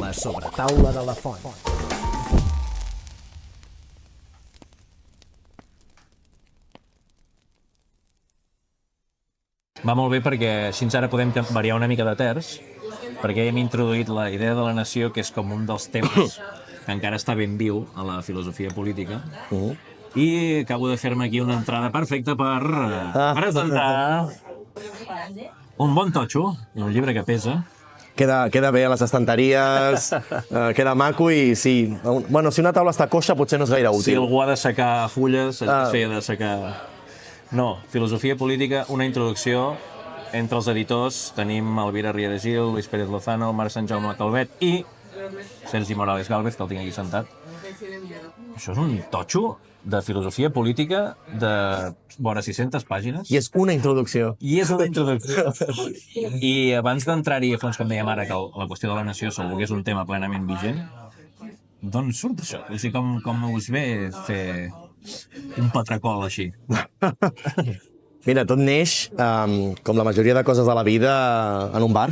La sobretaula de la font. Va molt bé perquè així ara podem variar una mica de terç, perquè hem introduït la idea de la nació, que és com un dels temes que encara està ben viu a la filosofia política, i acabo de fer-me aquí una entrada perfecta per presentar un bon totxo, un llibre que pesa. Queda bé a les estanteries, queda maco i sí. Bueno, si una taula està coixa potser no és gaire útil. Si algú ha de secar fulles, es feia de secar... No, filosofia política, una introducció. Entre els editors tenim Elvira Ria de Gil, Luis Pérez Lozano, Marc Sant Jaume Calvet i Sergi Morales Gálvez, que el tinc aquí sentat. Això és un totxo de filosofia política de vora 600 pàgines. I és una introducció. I és una introducció. I abans d'entrar-hi a fons, com dèiem ara, que la qüestió de la nació segur que és un tema plenament vigent, d'on surt això? O sigui, com us ve fer un patracol així? Mira, tot neix, com la majoria de coses de la vida, en un bar.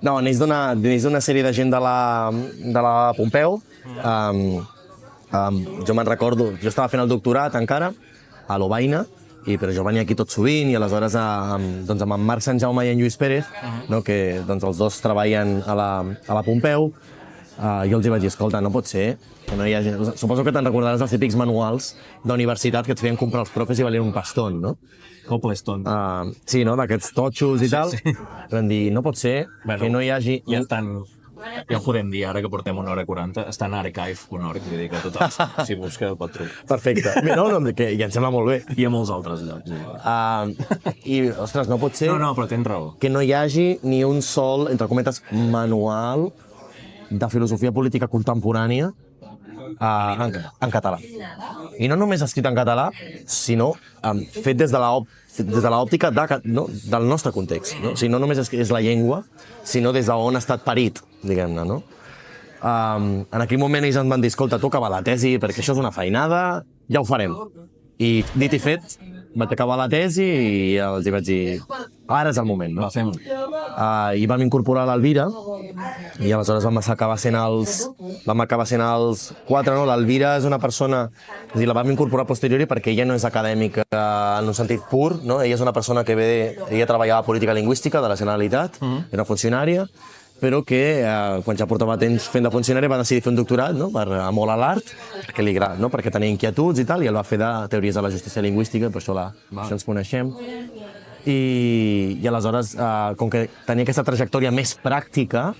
No, neix d'una sèrie de gent de la Pompeu. Jo me'n recordo, jo estava fent el doctorat encara, a l'Obaina, però jo venia aquí tot sovint i aleshores amb en Marc Sant Jaume i en Lluís Pérez, que els dos treballen a la Pompeu, jo els vaig dir, escolta, no pot ser que no hi hagi... Suposo que te'n recordaràs dels típics manuals d'universitat que et feien comprar els profes i valien un pastón, no? Copleston. Sí, no? D'aquests totxos i tal. Vam dir, no pot ser que no hi hagi... Ja ho podem dir, ara que portem 1 hora 40, està en archive.org, vull dir que tothom, si busca, pot trobar. Perfecte. No, que ja em sembla molt bé. I a molts altres llocs. I, ostres, no pot ser... No, però tens raó. Que no hi hagi ni un sol, entre cometes, manual de filosofia política contemporània en català. I no només escrit en català, sinó fet des de l'òptica del nostre context. No? O sigui, no només és la llengua, sinó des d'on ha estat parit, diguem-ne. No? En aquell moment ells em van dir, escolta, tu acaba la tesi, perquè això és una feinada, ja ho farem. I dit i fet, vaig acabar la tesi i els vaig dir, ara és el moment. No? I vam incorporar l'Elvira i aleshores vam acabar sent els 4. No? L'Elvira és una persona, és a dir, la vam incorporar a posteriori perquè ella no és acadèmica en un sentit pur, no? Ella és una persona que ella treballava a política lingüística de la Generalitat, era funcionària, però que quan ja portava temps fent de funcionari va decidir fer un doctorat, no? Per amor a l'art, perquè li agrada, no? Perquè tenia inquietuds i tal, i el va fer de teories de la justícia lingüística, per això ens coneixem. I aleshores, com que tenia aquesta trajectòria més pràctica,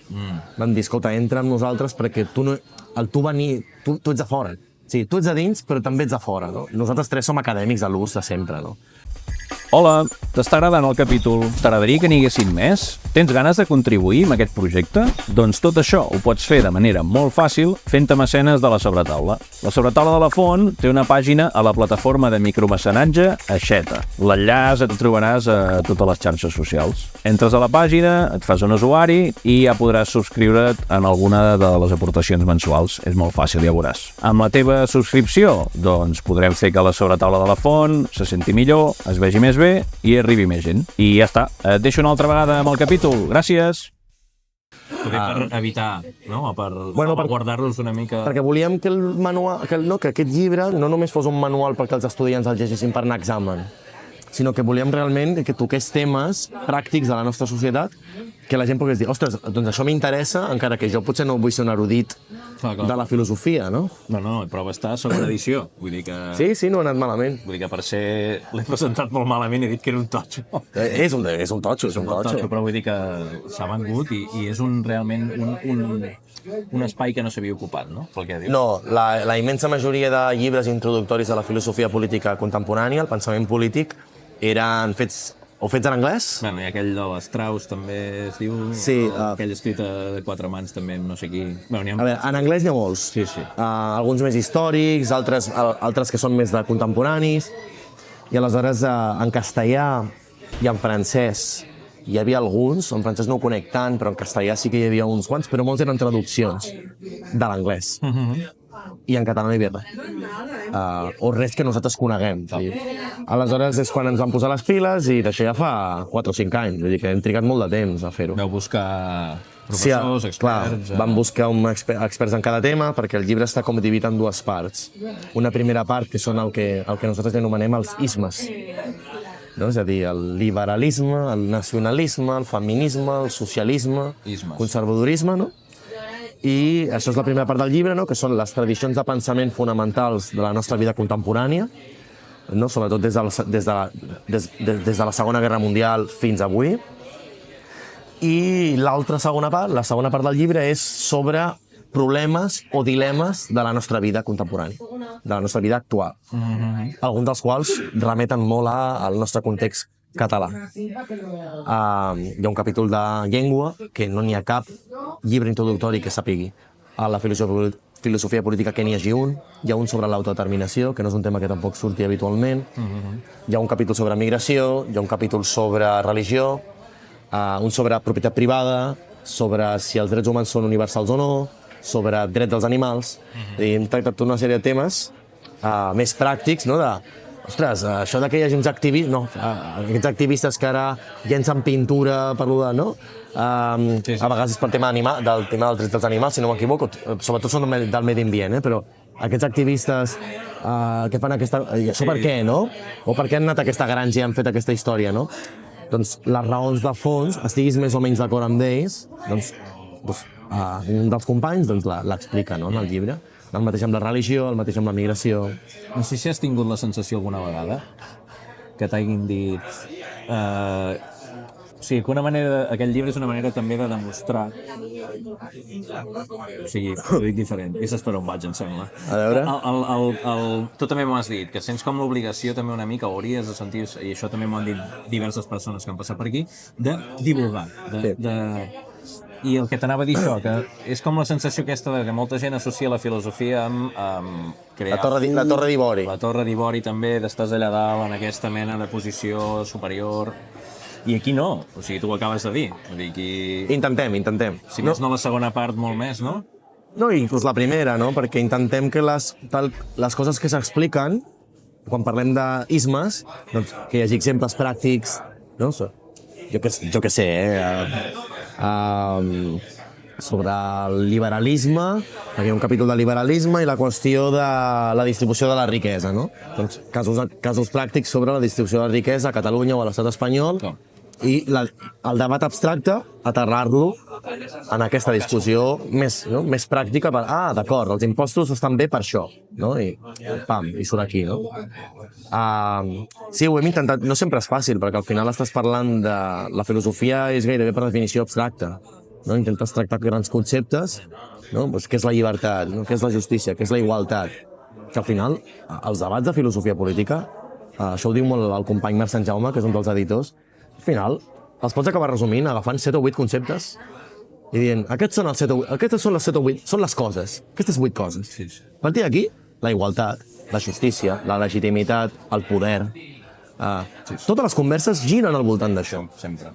vam dir, escolta, entra amb nosaltres perquè tu ets de fora. Sí, tu ets de dins, però també ets de fora. No? Nosaltres 3 som acadèmics de l'ús de sempre. No? Hola, t'està agradant el capítol? T'agradaria que n'hi haguessin més? Tens ganes de contribuir amb aquest projecte? Doncs tot això ho pots fer de manera molt fàcil fent-te mecenes de La Sobretaula. La Sobretaula de la Font té una pàgina a la plataforma de micromecenatge Aixeta. L'enllaç et trobaràs a totes les xarxes socials. Entres a la pàgina, et fas un usuari i ja podràs subscriure't en alguna de les aportacions mensuals. És molt fàcil, ja veuràs. Amb la teva subscripció, doncs podrem fer que La Sobretaula de la Font se senti millor, es vegi més bé i arribi més gent. I ja està. Et deixo una altra vegada amb el capítol. Gràcies! Per evitar, no? O per guardar-los una mica... Perquè volíem que que aquest llibre no només fos un manual perquè els estudiants el llegissin per anar a examen, sinó que volíem realment que toqués temes pràctics de la nostra societat que la gent pogués dir, ostres, doncs això m'interessa, encara que jo potser no vull ser un erudit de la filosofia, no? No, però va estar a segona edició, vull dir que... Sí, no ha anat malament. Vull dir que per ser... L'he presentat molt malament i he dit que era un totxo. És un totxo, però vull dir que s'ha vengut i és realment un espai que no s'havia ocupat, no? No, la immensa majoria de llibres introductoris a la filosofia política contemporània, el pensament polític, eren fets en anglès. Bueno, i aquell de l'Strauss també es diu... Sí. Aquell escrit de 4 mans també, no sé qui... A veure, en anglès n'hi ha molts. Sí. Alguns més històrics, altres que són més de contemporanis. I aleshores, en castellà i en francès hi havia alguns, en francès no ho conec tant, però en castellà sí que hi havia uns quants, però molts eren traduccions de l'anglès. I en català no hi havia res. o res que nosaltres coneguem. Aleshores és quan ens vam posar les piles i d'això ja fa 4 o 5 anys, vull dir que hem trigat molt de temps a fer-ho. Vau buscar professors, experts... Clar, vam buscar experts en cada tema perquè el llibre està com dividit en 2 parts. Una primera part que són el que nosaltres anomenem els ismes, no? És a dir, el liberalisme, el nacionalisme, el feminisme, el socialisme, conservadorisme, no? I això és la primera part del llibre, no? Que són les tradicions de pensament fonamentals de la nostra vida contemporània, no? Sobretot des de la Segona Guerra Mundial fins avui. I la segona part del llibre és sobre problemes o dilemes de la nostra vida contemporània, de la nostra vida actual. Alguns dels quals remeten molt al nostre context català. Hi ha un capítol de llengua que no n'hi ha cap llibre introductori que sapigui a la filosofia política que n'hi hagi un. Hi ha un sobre l'autodeterminació, que no és un tema que tampoc surti habitualment. Hi ha un capítol sobre migració, hi ha un capítol sobre religió, un sobre propietat privada, sobre si els drets humans són universals o no, sobre drets dels animals. Hem tractat tota una sèrie de temes més pràctics, no? Ostres, això que hi hagi uns activistes, no, aquests activistes que ara llencen pintura per lo de, no? A vegades és pel tema dels drets dels animals, si no m'equivoco, sobretot són del medi ambient, però aquests activistes que fan aquesta... I això per què, no? O per què han anat a aquesta granja i han fet aquesta història, no? Doncs les raons de fons, estiguis més o menys d'acord amb ells, doncs un dels companys l'explica, no, en el llibre. El mateix amb la religió, el mateix amb la migració. No sé si has tingut la sensació alguna vegada que t'hagin dit... O sigui, que aquest llibre és una manera també de demostrar... O sigui, ho dic diferent. I saps per on vaig, em sembla. A veure... Tu també m'ho has dit, que sents com l'obligació també una mica, hauries de sentir, i això també m'ho han dit diverses persones que han passat per aquí, de divulgar, I el que t'anava a dir això, que és com la sensació aquesta de que molta gent associa la filosofia amb crear... La Torre d'Ivori. La Torre d'Ivori també, d'estàs allà dalt en aquesta mena de posició superior... I aquí no, o sigui, tu ho acabes de dir. Vull dir, aquí... Intentem. Si més no la segona part, molt més, no? No, inclús la primera, no? Perquè intentem que les coses que s'expliquen, quan parlem d'ismes, doncs, que hi hagi exemples pràctics, no? Jo què sé, sobre el liberalisme, hi ha un capítol de liberalisme i la qüestió de la distribució de la riquesa, no? Doncs casos pràctics sobre la distribució de la riquesa a Catalunya o a l'estat espanyol i el debat abstracte, aterrar-lo en aquesta discussió més pràctica per, d'acord, els impostos estan bé per això, no? I pam, i surt aquí, no? Sí, ho hem intentat, no sempre és fàcil, perquè al final estàs parlant de... La filosofia és gairebé per definició abstracta, no? Intentes tractar grans conceptes, no? Pues, què és la llibertat, no? Què és la justícia, què és la igualtat? Que al final, els debats de filosofia política, això ho diu molt el company Marc Sant Jaume, que és un dels editors, al final els pots acabar resumint agafant 7 o 8 conceptes i dient, aquestes són les 7 o 8, són les coses, aquestes 8 coses. A partir d'aquí, la igualtat, la justícia, la legitimitat, el poder... Totes les converses giren al voltant d'això. Sempre.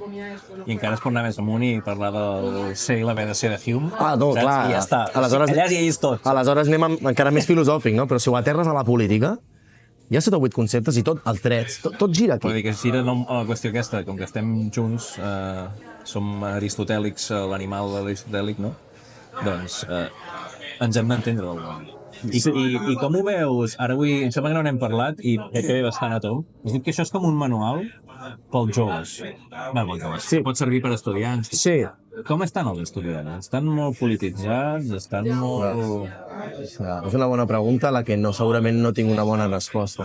I encara es pot anar més amunt i parlar del ser i la B de ser de Hume. No, clar. I ja està. Aleshores, allà hi és tot. Aleshores anem encara més filosòfic, no? Però si ho aterres a la política, hi ha 7 o 8 conceptes i tot, els drets, tot gira aquí. Vull dir que gira a la qüestió aquesta, com que estem junts, som aristotèlics, l'animal aristotèlic, no? Doncs ens hem d'entendre del món. I com ho veus? Ara avui, em sembla que no n'hem parlat i crec que ve bastant a tom. Has dit que això és com un manual pels joves. Pels joves. Sí. Pot servir per estudiants. Sí. Com estan els estudiants? Estan molt polititzats? Estan molt... És una bona pregunta, a la que segurament no tinc una bona resposta.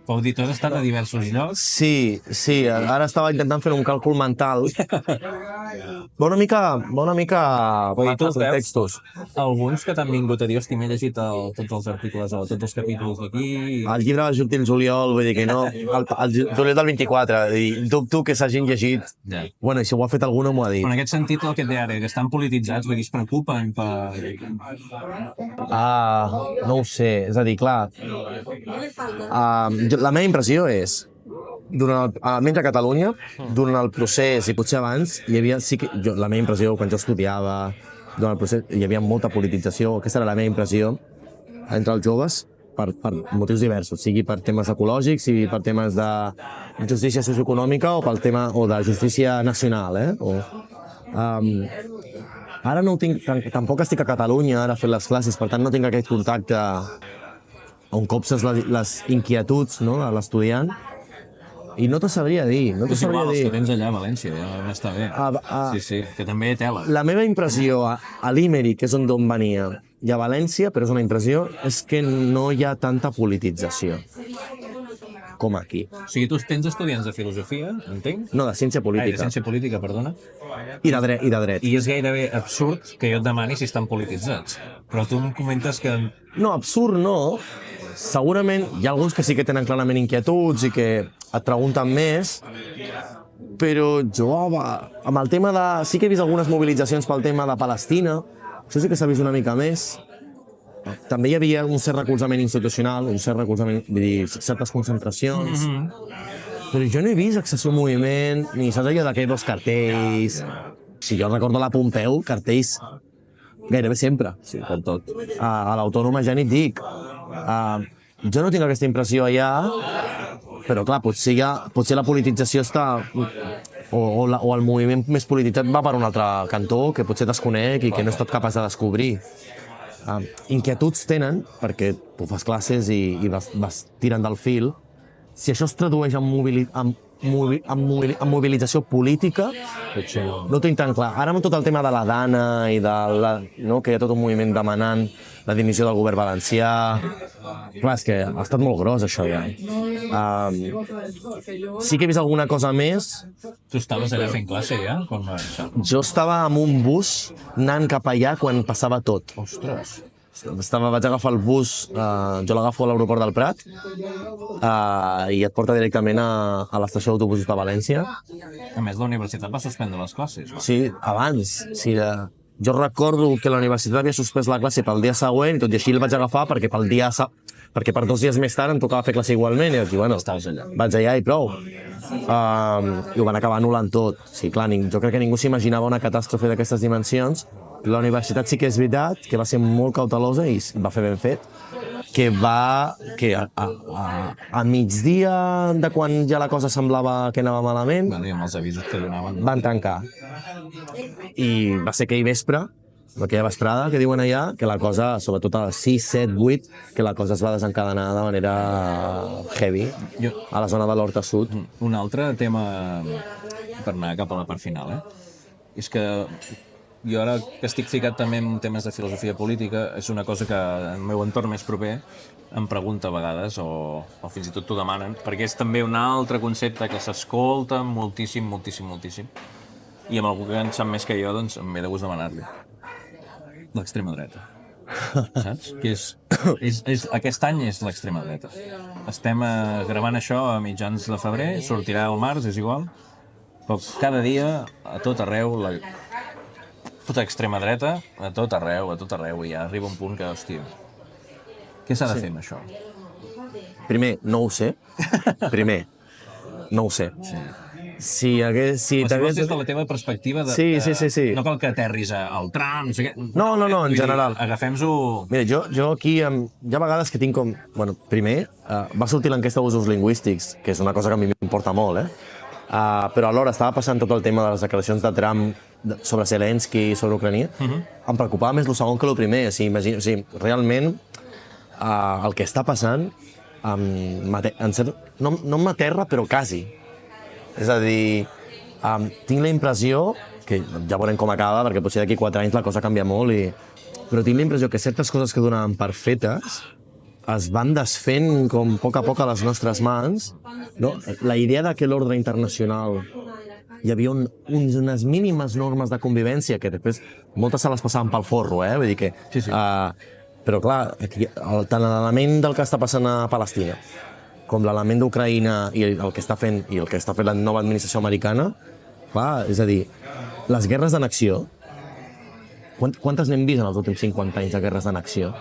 Pau dir, tu has estat a diversos llocs? Sí, ara estava intentant fer un càlcul mental. Bona mica textos. Alguns que t'han vingut a dir, hosti, m'he llegit tots els articles o tots els capítols d'aquí... El llibre va sortir el juliol, vull dir que no... El juliol del 24, dubto que s'hagin llegit. Bueno, i si ho ha fet algú no m'ho ha dit. En aquest sentit, el que et deia ara, que estan polititzats, vull dir, es preocupen per... No ho sé, és a dir, clar, la meva impressió és, almenys a Catalunya, durant el procés i potser abans, hi havia, la meva impressió, quan jo estudiava, durant el procés, hi havia molta politització, aquesta era la meva impressió, entre els joves, per motius diversos, sigui per temes ecològics, sigui per temes de justícia socioeconòmica o pel tema o de justícia nacional, ara no ho tinc, tampoc estic a Catalunya, ara fent les classes, per tant no tinc aquest contacte on copses les inquietuds, no, de l'estudiant, i no t'ho sabria dir, no t'ho És sabria igual, els dir. que tens allà a València, ja està bé. Sí, que també tela. La meva impressió a l'Imeri, que és d'on venia, i a València, però és una impressió, és que no hi ha tanta politització com aquí. O sigui, tu tens estudiants de filosofia, entenc? No, de ciència De política. ciència política, perdona. I de dret. I és gairebé absurd que jo et demani si estan polititzats. Però tu em comentes que... No, absurd no. Segurament hi ha alguns que sí que tenen clarament inquietuds i que et pregunten més, però jo amb el tema de... Sí que he vist algunes mobilitzacions pel tema de Palestina, això sí que s'ha vist una mica més. També hi havia un cert recolzament institucional, un cert recolzament, vull dir, certes concentracions, però jo no he vist excessiu moviment, ni saps allò d'aquells cartells... Si jo recordo a la Pompeu, cartells gairebé sempre. Sí, per tot. A l'Autònoma ja ni et dic. Jo no tinc aquesta impressió allà, però clar, potser la politització està... O el moviment més polititzat va per un altre cantó que potser desconec i que no he estat capaç de descobrir. Inquietuds tenen, perquè tu fas classes i vas tirant del fil. Si això es tradueix en mobilització política, no ho tinc tan clar. Ara amb tot el tema de la Dana i que hi ha tot un moviment demanant la dimissió del govern valencià... Clar, és que ha estat molt gros, això, ja. Sí que he vist alguna cosa més. Tu estaves allà fent classe, ja? Quan va això? Jo estava amb un bus anant cap allà quan passava tot. Ostres. Vaig agafar el bus, jo l'agafo a l'aeroport del Prat, i et porta directament a l'estació d'autobusos de València. A més, la universitat va suspendre les classes. Sí, abans. Sí, jo recordo que la universitat havia suspès la classe pel dia següent, i tot i així el vaig agafar perquè per 2 dies més tard em tocava fer classe igualment, i vaig dir, bueno, vaig allà i prou. I ho van acabar anul·lant tot. Sí, clar, jo crec que ningú s'imaginava una catàstrofe d'aquestes dimensions. La universitat sí que és veritat que va ser molt cautelosa i va fer ben fet, que a migdia de quan ja la cosa semblava que anava malament, Amb els avisos que donaven. van tancar. I va ser aquell vespre, aquella vesprada que diuen allà, que la cosa, sobretot a les 6, 7, 8, que la cosa es va desencadenar de manera heavy a la zona de l'Horta Sud. Un altre tema, per anar cap a la part final, és que jo ara que estic ficat també en temes de filosofia política, és una cosa que el meu entorn més proper em pregunta a vegades, o fins i tot t'ho demanen, perquè és també un altre concepte que s'escolta moltíssim, i amb algú que en sap més que jo, doncs em ve de gust demanar-li. L'extrema dreta. Saps? Que aquest any és l'extrema dreta. Estem gravant això a mitjans de febrer, sortirà al març, és igual, però cada dia, a tot arreu, la puta extrema dreta, a tot arreu, i ja arriba un punt que, hòstia, què s'ha de fer amb això? Primer, no ho sé. Si vols des de la teva perspectiva de... Sí. No cal que aterris al tram, no sé què... No, en general. Agafem-ho... Mira, jo aquí, hi ha vegades que tinc com... Bueno, primer, va sortir l'enquesta d'usos lingüístics, que és una cosa que a mi m'importa molt, però alhora estava passant tot el tema de les declaracions de Trump sobre Zelensky i sobre Ucrania. Em preocupava més el segon que el primer. O sigui, realment, el que està passant, no m'aterra, però quasi. És a dir, tinc la impressió, que ja veurem com acaba, perquè potser d'aquí 4 anys la cosa canvia molt, però tinc la impressió que certes coses que donaven per fetes es van desfent com a poc a les nostres mans. No? La idea de que l'ordre internacional hi havia unes mínimes normes de convivència que després moltes se les passaven pel forro, vull dir que... Sí. Però clar, tant l'element del que està passant a Palestina com l'element d'Ucraïna i el que està fent la nova administració americana, clar, és a dir, les guerres d'annexió, quantes n'hem vist en els últims 50 anys de guerres d'annexió?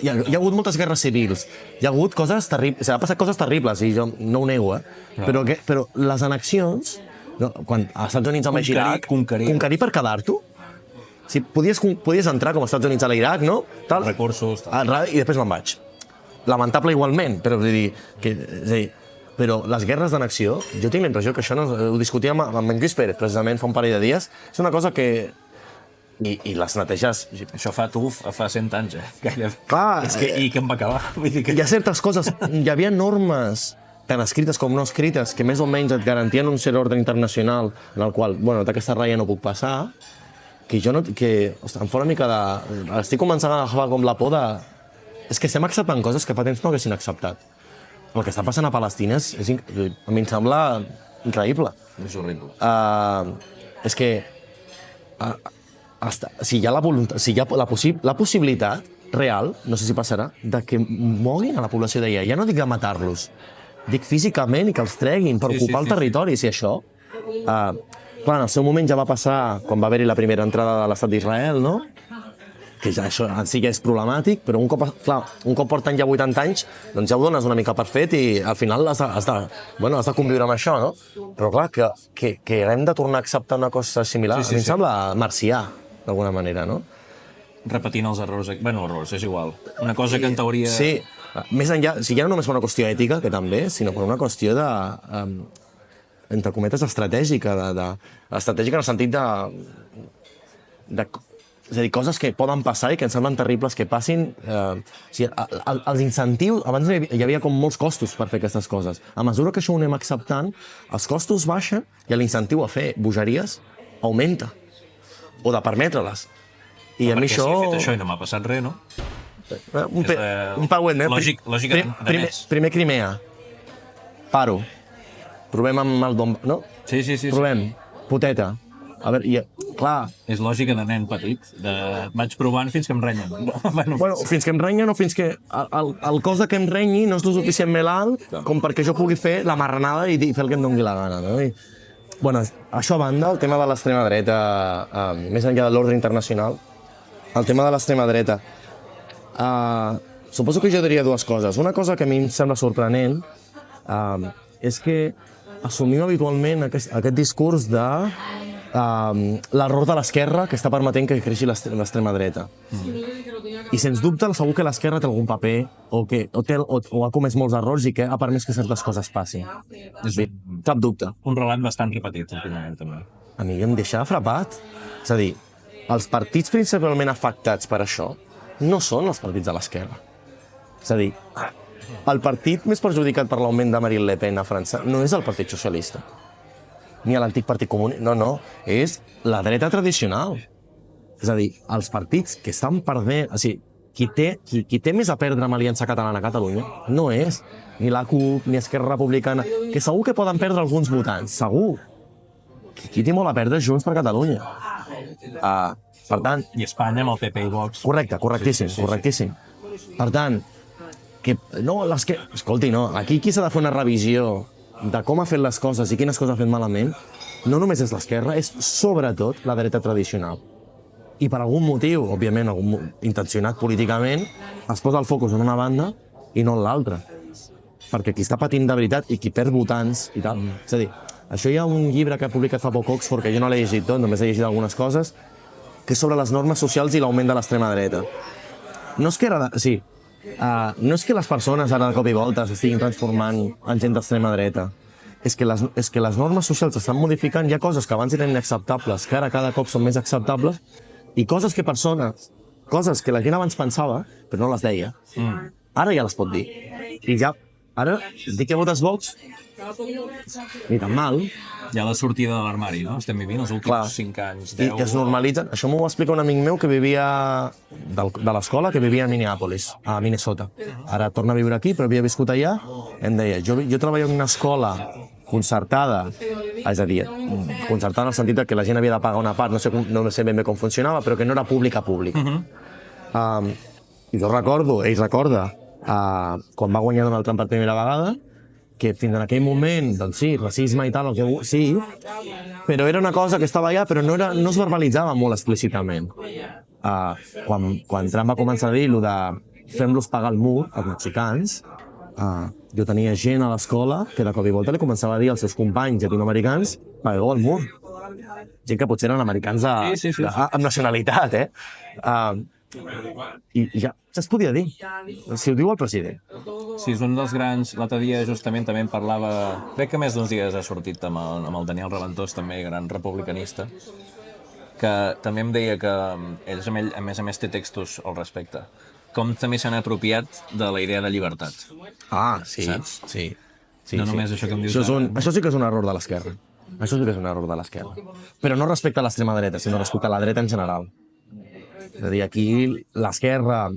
Hi ha hagut moltes guerres civils, hi ha hagut coses terribles, ha passat coses terribles, i jo no ho nego, però les annexions, quan als Estats Units amb Iraq, conquerir per quedar-t'ho? Sí, podies entrar com als Estats Units a l'Iraq, no? Tal, Recursos, I després me'n vaig. Lamentable igualment, però vull dir, però les guerres d'annexió, jo tinc la impressió que això ho discutíem amb en Lluís Pérez, precisament fa un parell de dies, és una cosa que... I les neteges... Això fa 100 anys, gairebé. Clar, I que em va acabar. Vull dir que... Hi ha certes coses, hi havia normes tant escrites com no escrites, que més o menys et garantien un cert ordre internacional en el qual, bueno, d'aquesta ratlla no puc passar, que jo no... Ostres, em fa una mica de... Estic començant a agafar com la por de... És que estem acceptant coses que fa temps no haguessin acceptat. El que està passant a Palestina a mi em sembla increïble. És horrible. És que... si hi ha la voluntat, si hi ha la possibilitat real, no sé si passarà, de que moguin a la població d'allà. Ja no dic de matar-los, dic físicament i que els treguin per ocupar el territori, si això... Clar, en el seu moment ja va passar quan va haver-hi la primera entrada de l'estat d'Israel, no? Que ja això en si ja és problemàtic, però un cop porten ja 80 anys, doncs ja ho dones una mica per fet i al final has de conviure amb això, no? Però clar, que hem de tornar a acceptar una cosa similar, a mi em sembla marcià, d'alguna manera, no? Repetint els errors. Bueno, errors, és igual. Una cosa que en teoria... Sí, més enllà, ja no només per una qüestió ètica, que també, sinó per una qüestió de... entre cometes, estratègica, estratègica en el sentit de és a dir, coses que poden passar i que ens semblen terribles que passin. Els incentius, abans hi havia com molts costos per fer aquestes coses. A mesura que això ho anem acceptant, els costos baixen i l'incentiu a fer bogeries augmenta, o de permetre-les. I a mi això... Perquè si he fet això i no m'ha passat res, no? Un pauet, eh? Lògica de més. Primer Crimea. Paro. Provem amb el Donbass, no? Sí. Provem. Poteta. A veure, clar... És lògica de nen petit. Vaig provant fins que em renyen. Bueno, fins que em renyen o fins que el cos de que em renyi no és lo suficientment alt com perquè jo pugui fer la marranada i fer el que em doni la gana, no? Bueno, això a banda, el tema de l'extrema dreta, més enllà de l'ordre internacional, el tema de l'extrema dreta, suposo que jo diria dues coses. Una cosa que a mi em sembla sorprenent és que assumim habitualment aquest discurs de l'error de l'esquerra que està permetent que creixi l'extrema dreta. I sens dubte segur que l'esquerra té algun paper o ha comès molts errors i que ha permès que certes coses passin. Cap dubte. Un relat bastant repetit, últimament, també. A mi em deixa frapat. És a dir, els partits principalment afectats per això no són els partits de l'esquerra. És a dir, el partit més perjudicat per l'augment de Marine Le Pen a França no és el Partit Socialista, ni l'antic Partit Comunista, no, és la dreta tradicional. És a dir, els partits que estan perdent... O sigui, qui té més a perdre amb Aliança Catalana a Catalunya no és ni la CUP ni Esquerra Republicana, que segur que poden perdre alguns votants, segur. Qui té molt a perdre és Junts per Catalunya. Per tant... I Espanya amb el PP i Vox. Correcte, correctíssim. Per tant, escolti, no, aquí qui s'ha de fer una revisió de com ha fet les coses i quines coses ha fet malament, no només és l'esquerra, és sobretot la dreta tradicional. I per algun motiu, òbviament, intencionat políticament, es posa el focus en una banda i no en l'altra. Perquè qui està patint de veritat i qui perd votants i tal. És a dir, això hi ha un llibre que ha publicat fa poc Oxford, que jo no l'he llegit tot, només he llegit algunes coses, que és sobre les normes socials i l'augment de l'extrema dreta. No és que les persones ara de cop i volta s'estiguin transformant en gent d'extrema dreta. És que les normes socials s'estan modificant. Hi ha coses que abans eren inacceptables, que ara cada cop són més acceptables, i coses que la gent abans pensava, però no les deia, ara ja les pot dir. I ja, ara, dir que votes Vox, ni tan mal. Hi ha la sortida de l'armari, no? Estem vivint els últims 5 anys, 10... I que es normalitzen. Això m'ho va explicar un amic meu que vivia de l'escola, que vivia a Minneapolis, a Minnesota. Ara torna a viure aquí, però havia viscut allà. Em deia, jo treballo en una escola concertada, és a dir, concertada en el sentit que la gent havia de pagar una part, no sé ben bé com funcionava, però que no era públic a públic. I jo recordo, ell recorda, quan va guanyar Donald Trump per primera vegada, que fins en aquell moment, doncs sí, racisme i tal, sí, però era una cosa que estava allà, però no es verbalitzava molt explícitament. Quan Trump va començar a dir allò de fem-los pagar el mur, els mexicans, jo tenia gent a l'escola que de cop i volta li començava a dir als seus companys llatinoamericans pagueu el mur. gent que potser eren americans amb nacionalitat, i ja es podia dir, si ho diu el president. Sí, és un dels grans... L'altre dia justament també en parlava... Crec que més d'uns dies ha sortit amb el Daniel Reventós, també gran republicanista, que també em deia que ells, a més a més, té textos al respecte. Com també s'han apropiat de la idea de llibertat. Ah, sí, Saps? sí. No només això que em dius... Això sí que és un error de l'esquerra. Això sí que és un error de l'esquerra. Però no respecte a l'extrema dreta, sinó respecte a la dreta en general. És a dir, aquí l'esquerra,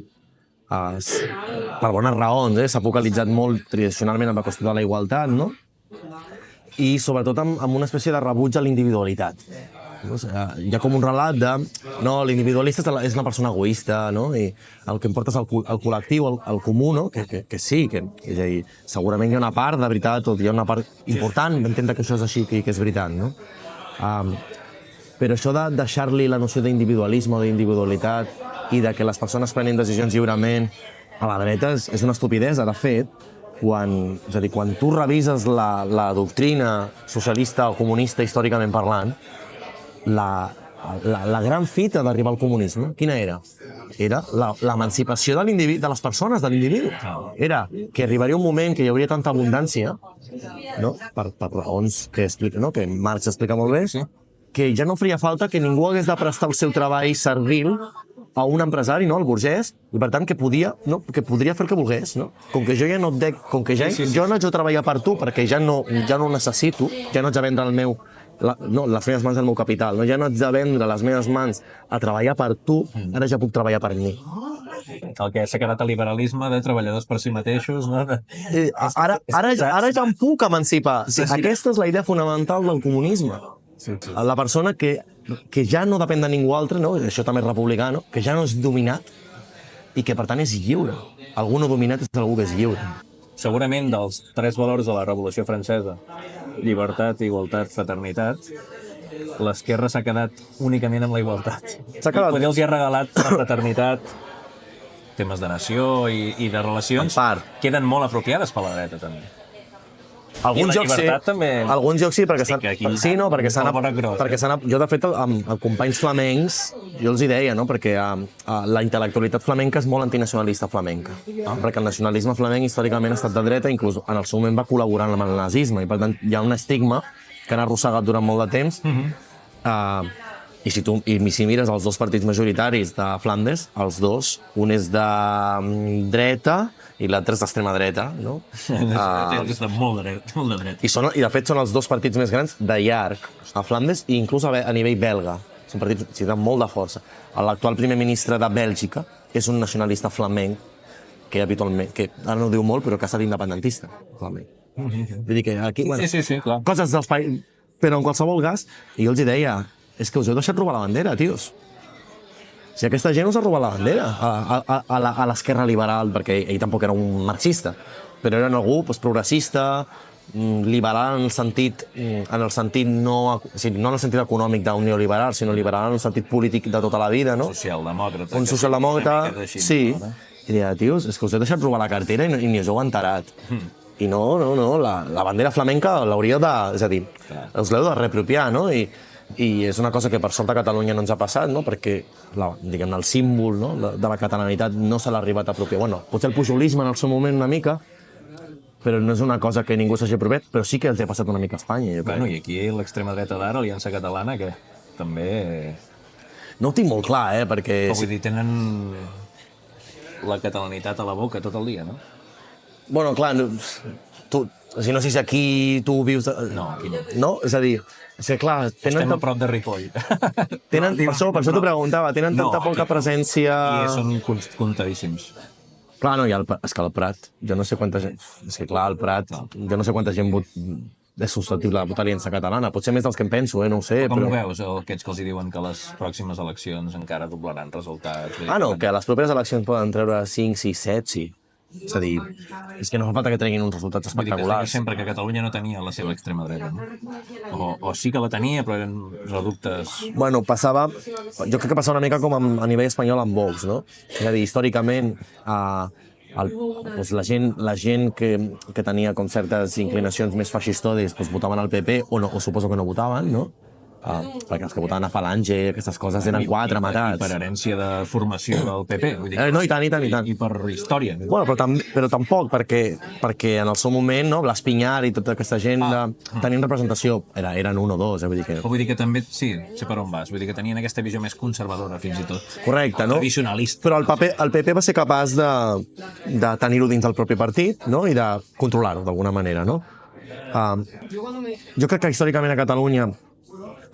per bones raons, s'ha focalitzat molt tradicionalment en la qüestió de la igualtat, no? I sobretot amb una espècie de rebuig a l'individualitat. No? O sigui, hi ha com un relat de no, l'individualista és una persona egoista, no? I el que importa és el col·lectiu, el comú, no? Que sí, és a dir, segurament hi ha una part de veritat, o hi ha una part important d'entendre que això és així, que és veritat, no? Però això de deixar-li la noció d'individualisme o d'individualitat i de que les persones prenen decisions lliurement a la dreta és una estupidesa. De fet, quan tu revises la doctrina socialista o comunista històricament parlant, la gran fita d'arribar al comunisme, quina era? Era l'emancipació de les persones, de l'individu. Era que arribaria un moment que hi hauria tanta abundància, no? Per raons que Marx explica molt bé, que ja no faria falta que ningú hagués de prestar el seu treball servil a un empresari, no, al burgès, i per tant que podria fer el que volgués, no? Com que jo ja no et dec, com que ja jo no haig de treballar per tu perquè ja no ho necessito, ja no haig de vendre les meves mans del meu capital, no? Ja no haig de vendre les meves mans a treballar per tu, ara ja puc treballar per mi. El que s'ha quedat el liberalisme de treballadors per si mateixos, no? Ara ja em puc emancipar. Aquesta és la idea fonamental del comunisme. La persona que ja no depèn de ningú altre, no? Això també és republicà, no? Que ja no és dominat i que per tant és lliure. Algú no dominat és algú que és lliure. Segurament dels 3 valors de la Revolució Francesa, llibertat, igualtat, fraternitat, l'esquerra s'ha quedat únicament amb la igualtat. Potser els hi ha regalat la fraternitat, temes de nació i de relacions, queden molt apropiades per la dreta també. Alguns jocs sí, perquè jo de fet amb companys flamencs jo els hi deia, no? Perquè la intel·lectualitat flamenca és molt antinacionalista flamenca, perquè el nacionalisme flamenc històricament ha estat de dreta, inclús en el seu moment va col·laborar amb el nazisme i per tant hi ha un estigma que han arrossegat durant molt de temps. I si mires els 2 partits majoritaris de Flandes, els 2, un és de dreta i l'altre és d'extrema dreta, no? És de molt de dreta. I de fet són els 2 partits més grans de llarg a Flandes i inclús a nivell belga. Són partits de molt de força. L'actual primer ministre de Bèlgica és un nacionalista flamenc que habitualment, que ara no ho diu molt, però que ha estat independentista, flamenc. Vull dir que aquí, Sí, clar. Coses dels països... Però en qualsevol cas, i jo els hi deia, és que us heu deixat robar la bandera, tios. Si aquesta gent us ha robat la bandera a l'esquerra liberal, perquè ell tampoc era un marxista, però era algú progressista, liberal en el sentit no en el sentit econòmic d'un neoliberal, sinó liberal en el sentit polític de tota la vida, no? Socialdemòcrata. Un socialdemòcrata, sí. I deia, tios, és que us heu deixat robar la cartera i ni us heu enterat. I no, la bandera flamenca l'hauríeu de... És a dir, us l'heu de reapropiar, no? I és una cosa que per sort a Catalunya no ens ha passat, no? Perquè diguem-ne, el símbol, no? de la catalanitat no se l'ha arribat a apropiar. Bueno, potser el pujolisme en el seu moment una mica, però no és una cosa que ningú s'hagi apropiat, però sí que els ha passat una mica a Espanya. Bueno, i aquí l'extrema dreta d'ara, Aliança Catalana, que també... No ho tinc molt clar, perquè... Però vull dir, tenen la catalanitat a la boca tot el dia, no? Bueno, clar, no sé si aquí tu vius... No, aquí no. No? És a dir, clar... Estem a prop de Ripoll. Per això t'ho preguntava, tenen tanta poca presència... I són comptadíssims. Clar, no, és que al Prat, jo no sé quanta gent... És que clar, al Prat, jo no sé quanta gent és susceptible de votar Aliança Catalana. Potser més dels que em penso, no ho sé, però... Com ho veus, aquests que els diuen que les pròximes eleccions encara doblaran resultats? No, que les properes eleccions poden treure 5, 6, 7, sí. És a dir, és que no fa falta que treguin uns resultats espectaculars. Sempre que Catalunya no tenia la seva extrema dreta, no? O sí que la tenia, però eren reductes... Bueno, passava... Jo crec que passava una mica com a nivell espanyol amb Vox, no? És a dir, històricament, la gent que tenia com certes inclinacions més feixistòdies votaven al PP, o suposo que no votaven, no? perquè els que votaven a Falange, aquestes coses, eren 4 I matats. per herència de formació del PP. Vull dir, No, i tant, i tant, i tant. I per història. Bueno, però tampoc, perquè en el seu moment, no, Blas Piñar i tota aquesta gent tenien representació, eren 1 o 2, vull dir que... Vull dir que també, sí, sé per on vas, vull dir que tenien aquesta visió més conservadora, fins i tot. Correcte, no? Tradicionalista. Però el PP va ser capaç de tenir-ho dins del propi partit, no?, i de controlar-ho d'alguna manera, no? Jo crec que històricament a Catalunya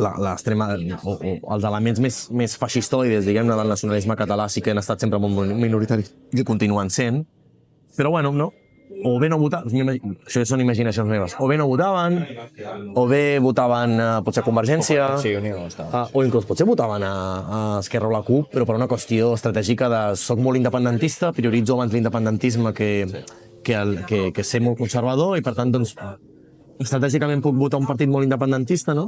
l'extrema, o els elements més feixistoides, diguem-ne, del nacionalisme català sí que han estat sempre molt minoritaris i continuen sent, però bueno, no? O bé no votaven, això són imaginacions meves, o bé no votaven, o bé votaven potser a Convergència, Sí, Unió estava. o inclús potser votaven a Esquerra o la CUP, però per una qüestió estratègica de soc molt independentista, prioritzo abans l'independentisme que ser molt conservador, i per tant, doncs, estratègicament puc votar un partit molt independentista, no?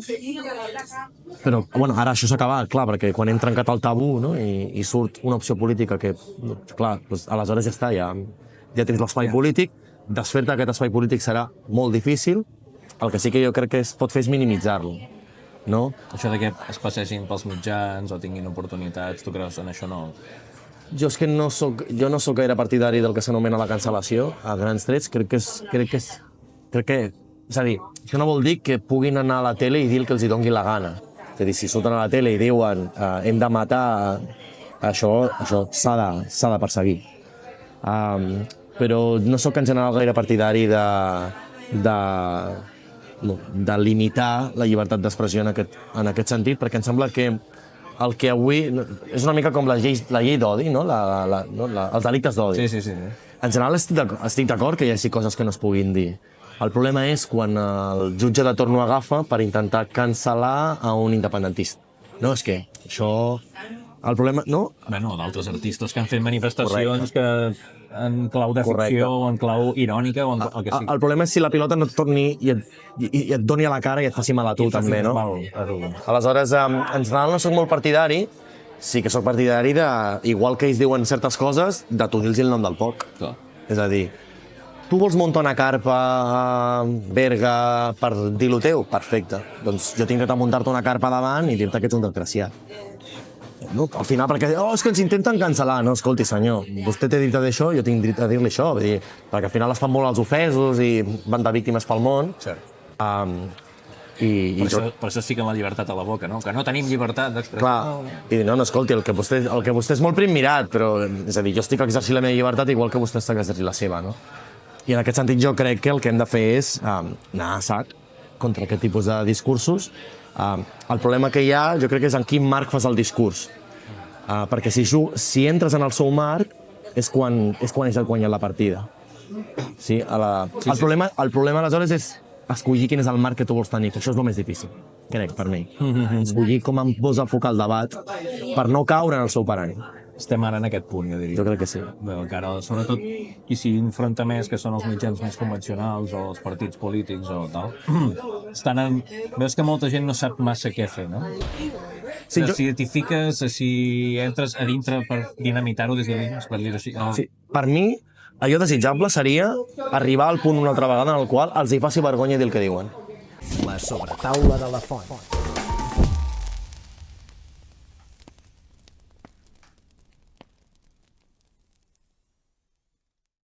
Però, bueno, ara això s'ha acabat, clar, perquè quan hem trencat el tabú, no?, i surt una opció política que, clar, doncs, aleshores ja està, ja tens l'espai polític, desfer-te d'aquest espai polític serà molt difícil, el que sí que jo crec que es pot fer és minimitzar-lo, no? Això de que es passegin pels mitjans o tinguin oportunitats, tu creus en això no? Jo és que no soc gaire partidari del que s'anomena la cancel·lació, a grans trets, crec que és a dir, això no vol dir que puguin anar a la tele i dir el que els hi doni la gana. És a dir, si surten a la tele i diuen hem de matar, això s'ha de perseguir. Però no sóc en general gaire partidari de limitar la llibertat d'expressió en aquest sentit, perquè em sembla que el que avui... És una mica com la llei d'odi, no? Els delictes d'odi. Sí. En general estic d'acord que hi hagi coses que no es puguin dir. El problema és quan el jutge de torno agafa per intentar cancel·lar a un independentista. No, és que això... El problema... No? Bueno, d'altres artistes que han fet manifestacions que en clau de ficció o en clau irònica o en el que sigui. El problema és si la pilota no et torni i et doni a la cara i et faci mal a tu també, no? Aleshores, en general no soc molt partidari, sí que soc partidari de, igual que ells diuen certes coses, de tu dir-los el nom del porc. És a dir, tu vols muntar una carpa a Berga per dir lo teu? Perfecte. Doncs jo tinc dret a muntar-te una carpa davant i dir-te que ets un desgraciat. No, al final, perquè és que ens intenten cancel·lar. No, escolti, senyor, vostè té dret a dir això, jo tinc dret a dir-li això. Vull dir, perquè al final es fan molt els ofesos i van de víctimes pel món. Cert. Per això es fiquen la llibertat a la boca, no? Que no tenim llibertat d'expressió. Clar, i dir, no, escolti, el que vostè és molt prim mirat, però, és a dir, jo estic exercint la meva llibertat igual que vostè està exercint la seva, no? I en aquest sentit jo crec que el que hem de fer és anar a sac contra aquest tipus de discursos. El problema que hi ha, jo crec que és en quin marc fas el discurs. Perquè si entres en el seu marc és quan has guanyat la partida. Sí? El problema aleshores és escollir quin és el marc que tu vols tenir, que això és el més difícil, crec, per mi. Escollir com em posa a enfocar el debat per no caure en el seu parany. Estem ara en aquest punt, jo diria. Jo crec que sí. Bé, encara, sobretot, qui s'hi enfronta més, que són els mitjans més convencionals o els partits polítics o tal, veus que molta gent no sap massa què fer, no? Sí, si t'hi fiques, si entres a dintre per dinamitar-ho des de dins, per dir-ho així. Sí, per mi, allò desitjable seria arribar al punt una altra vegada en el qual els hi faci vergonya dir el que diuen. La sobretaula de la font.